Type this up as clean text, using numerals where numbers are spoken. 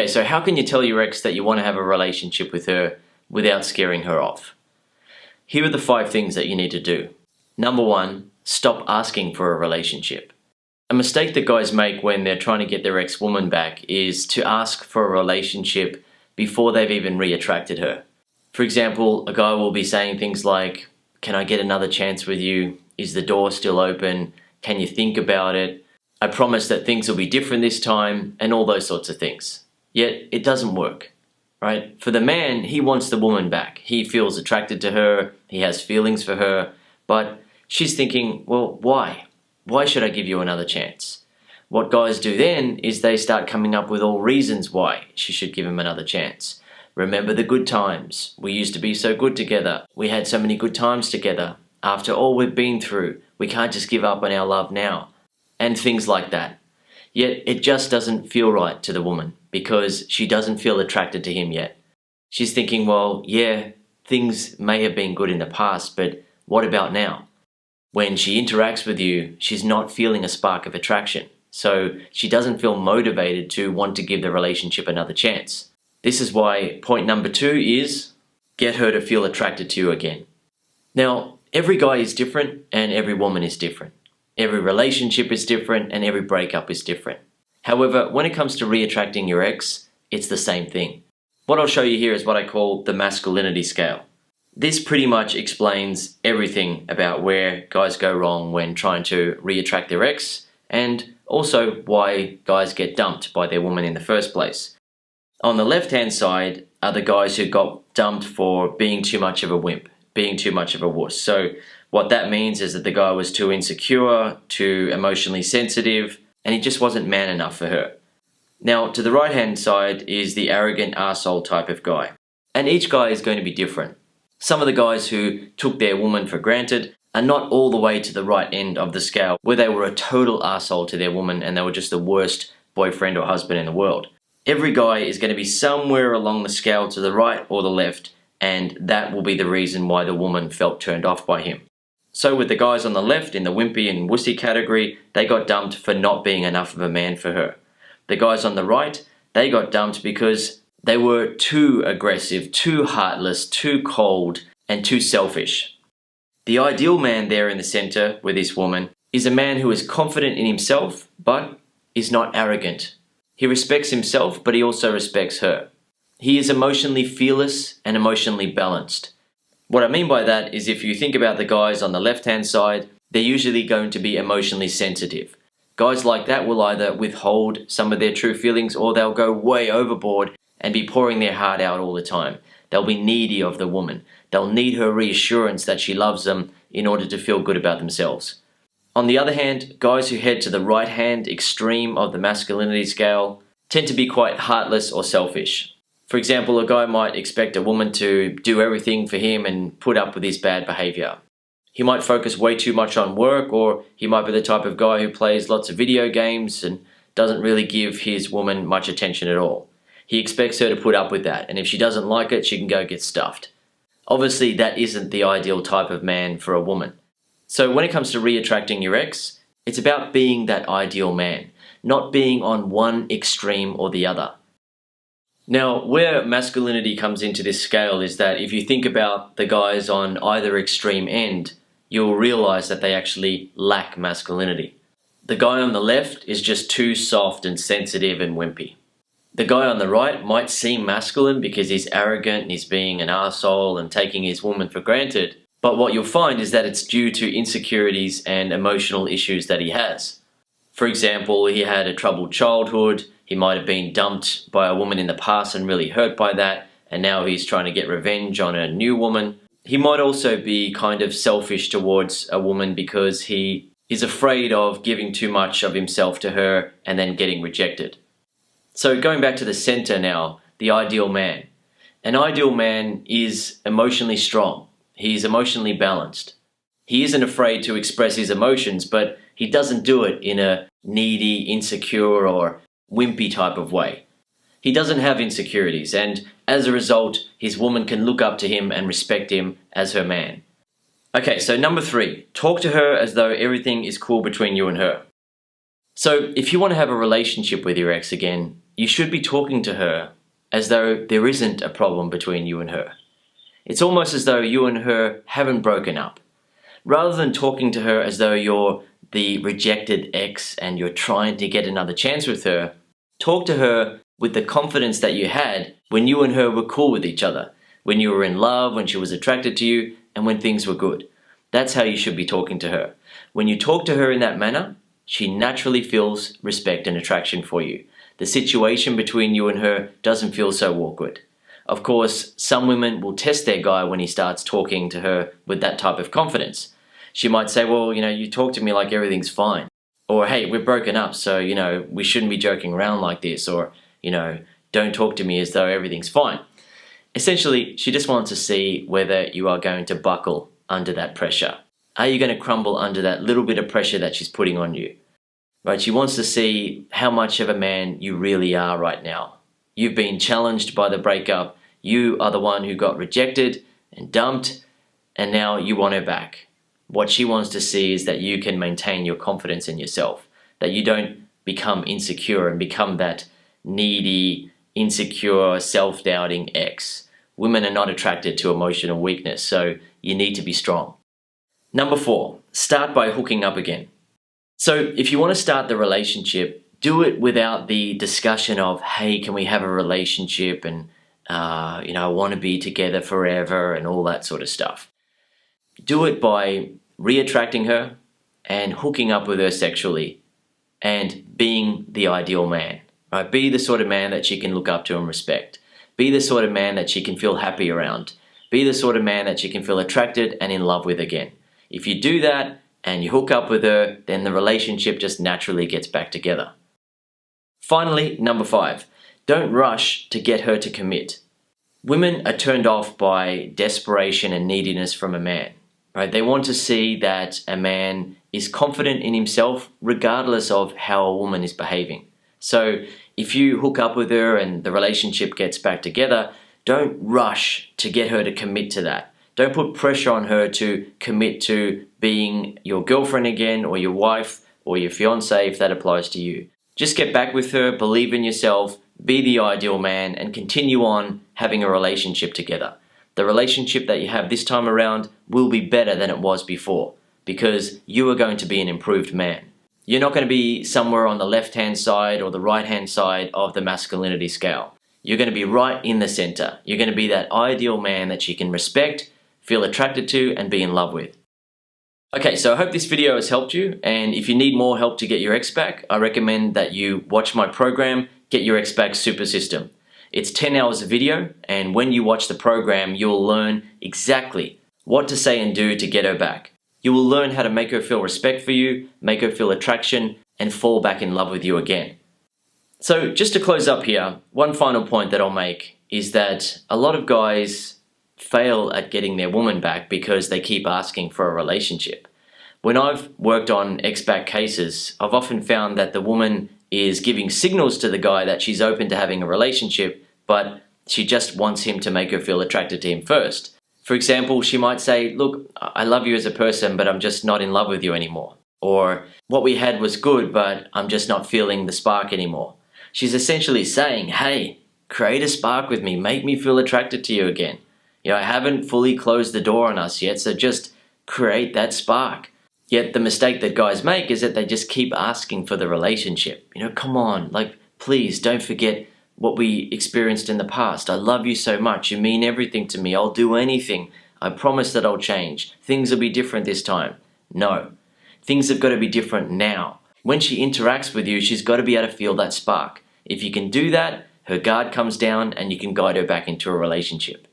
Okay, so how can you tell your ex that you want to have a relationship with her without scaring her off? Here are the 5 things that you need to do. Number 1, stop asking for a relationship. A mistake that guys make when they're trying to get their ex-woman back is to ask for a relationship before they've even re-attracted her. For example, a guy will be saying things like, "Can I get another chance with you? Is the door still open? Can you think about it? I promise that things will be different this time," and all those sorts of things. Yet, it doesn't work, right? For the man, he wants the woman back. He feels attracted to her, he has feelings for her, but she's thinking, well, why? Why should I give you another chance? What guys do then is they start coming up with all reasons why she should give him another chance. Remember the good times. We used to be so good together. We had so many good times together. After all we've been through, we can't just give up on our love now. And things like that. Yet it just doesn't feel right to the woman because she doesn't feel attracted to him yet. She's thinking, well, yeah, things may have been good in the past, but what about now? When she interacts with you, she's not feeling a spark of attraction. So she doesn't feel motivated to want to give the relationship another chance. This is why point number 2 is get her to feel attracted to you again. Now, every guy is different and every woman is different. Every relationship is different and every breakup is different. However, when it comes to re-attracting your ex, it's the same thing. What I'll show you here is what I call the masculinity scale. This pretty much explains everything about where guys go wrong when trying to re-attract their ex, and also why guys get dumped by their woman in the first place. On the left-hand side are the guys who got dumped for being too much of a wimp, being too much of a wuss. So what that means is that the guy was too insecure, too emotionally sensitive, and he just wasn't man enough for her. Now, to the right-hand side is the arrogant arsehole type of guy. And each guy is going to be different. Some of the guys who took their woman for granted are not all the way to the right end of the scale, where they were a total arsehole to their woman and they were just the worst boyfriend or husband in the world. Every guy is going to be somewhere along the scale to the right or the left, and that will be the reason why the woman felt turned off by him. So with the guys on the left in the wimpy and wussy category, they got dumped for not being enough of a man for her. The guys on the right, they got dumped because they were too aggressive, too heartless, too cold, and too selfish. The ideal man there in the center with this woman is a man who is confident in himself, but is not arrogant. He respects himself, but he also respects her. He is emotionally fearless and emotionally balanced. What I mean by that is if you think about the guys on the left-hand side, they're usually going to be emotionally sensitive. Guys like that will either withhold some of their true feelings or they'll go way overboard and be pouring their heart out all the time. They'll be needy of the woman. They'll need her reassurance that she loves them in order to feel good about themselves. On the other hand, guys who head to the right-hand extreme of the masculinity scale tend to be quite heartless or selfish. For example, a guy might expect a woman to do everything for him and put up with his bad behavior. He might focus way too much on work, or he might be the type of guy who plays lots of video games and doesn't really give his woman much attention at all. He expects her to put up with that, and if she doesn't like it, she can go get stuffed. Obviously, that isn't the ideal type of man for a woman. So when it comes to re-attracting your ex, it's about being that ideal man, not being on one extreme or the other. Now, where masculinity comes into this scale is that if you think about the guys on either extreme end, you'll realize that they actually lack masculinity. The guy on the left is just too soft and sensitive and wimpy. The guy on the right might seem masculine because he's arrogant and he's being an arsehole and taking his woman for granted, but what you'll find is that it's due to insecurities and emotional issues that he has. For example, he had a troubled childhood, he might have been dumped by a woman in the past and really hurt by that, and now he's trying to get revenge on a new woman. He might also be kind of selfish towards a woman because he is afraid of giving too much of himself to her and then getting rejected. So going back to the center now, the ideal man. An ideal man is emotionally strong. He's emotionally balanced. He isn't afraid to express his emotions, but he doesn't do it in a needy, insecure, or wimpy type of way. He doesn't have insecurities, and as a result, his woman can look up to him and respect him as her man. Okay, so number 3, talk to her as though everything is cool between you and her. So if you want to have a relationship with your ex again, you should be talking to her as though there isn't a problem between you and her. It's almost as though you and her haven't broken up. Rather than talking to her as though you're the rejected ex and you're trying to get another chance with her, talk to her with the confidence that you had when you and her were cool with each other, when you were in love, when she was attracted to you, and when things were good. That's how you should be talking to her. When you talk to her in that manner, she naturally feels respect and attraction for you. The situation between you and her doesn't feel so awkward. Of course, some women will test their guy when he starts talking to her with that type of confidence. She might say, well, you talk to me like everything's fine. Or, hey, we're broken up, so, we shouldn't be joking around like this. Or, don't talk to me as though everything's fine. Essentially, she just wants to see whether you are going to buckle under that pressure. Are you going to crumble under that little bit of pressure that she's putting on you? Right? She wants to see how much of a man you really are right now. You've been challenged by the breakup. You are the one who got rejected and dumped, and now you want her back. What she wants to see is that you can maintain your confidence in yourself, that you don't become insecure and become that needy, insecure, self-doubting ex. Women are not attracted to emotional weakness, so you need to be strong. Number 4, start by hooking up again. So if you want to start the relationship, do it without the discussion of, hey, can we have a relationship and, I want to be together forever and all that sort of stuff. Do it by re-attracting her and hooking up with her sexually and being the ideal man. Right? Be the sort of man that she can look up to and respect. Be the sort of man that she can feel happy around. Be the sort of man that she can feel attracted and in love with again. If you do that and you hook up with her, then the relationship just naturally gets back together. Finally, number 5, don't rush to get her to commit. Women are turned off by desperation and neediness from a man. Right? They want to see that a man is confident in himself regardless of how a woman is behaving. So if you hook up with her and the relationship gets back together, don't rush to get her to commit to that. Don't put pressure on her to commit to being your girlfriend again or your wife or your fiance if that applies to you. Just get back with her, believe in yourself, be the ideal man, and continue on having a relationship together. The relationship that you have this time around will be better than it was before because you are going to be an improved man. You're not going to be somewhere on the left-hand side or the right-hand side of the masculinity scale. You're going to be right in the center. You're going to be that ideal man that she can respect, feel attracted to, and be in love with. Okay, so I hope this video has helped you, and if you need more help to get your ex back, I recommend that you watch my program, Get Your Ex Back Super System. It's 10 hours of video, and when you watch the program, you'll learn exactly what to say and do to get her back. You will learn how to make her feel respect for you, make her feel attraction, and fall back in love with you again. So just to close up here, one final point that I'll make is that a lot of guys fail at getting their woman back because they keep asking for a relationship. When I've worked on ex-back cases, I've often found that the woman is giving signals to the guy that she's open to having a relationship, but she just wants him to make her feel attracted to him first. For example, she might say, look, I love you as a person, but I'm just not in love with you anymore. Or, what we had was good, but I'm just not feeling the spark anymore. She's essentially saying, hey, create a spark with me, make me feel attracted to you again. I haven't fully closed the door on us yet, so just create that spark. Yet the mistake that guys make is that they just keep asking for the relationship. Come on, please don't forget what we experienced in the past. I love you so much. You mean everything to me. I'll do anything. I promise that I'll change. Things will be different this time. No. Things have got to be different now. When she interacts with you, she's got to be able to feel that spark. If you can do that, her guard comes down and you can guide her back into a relationship.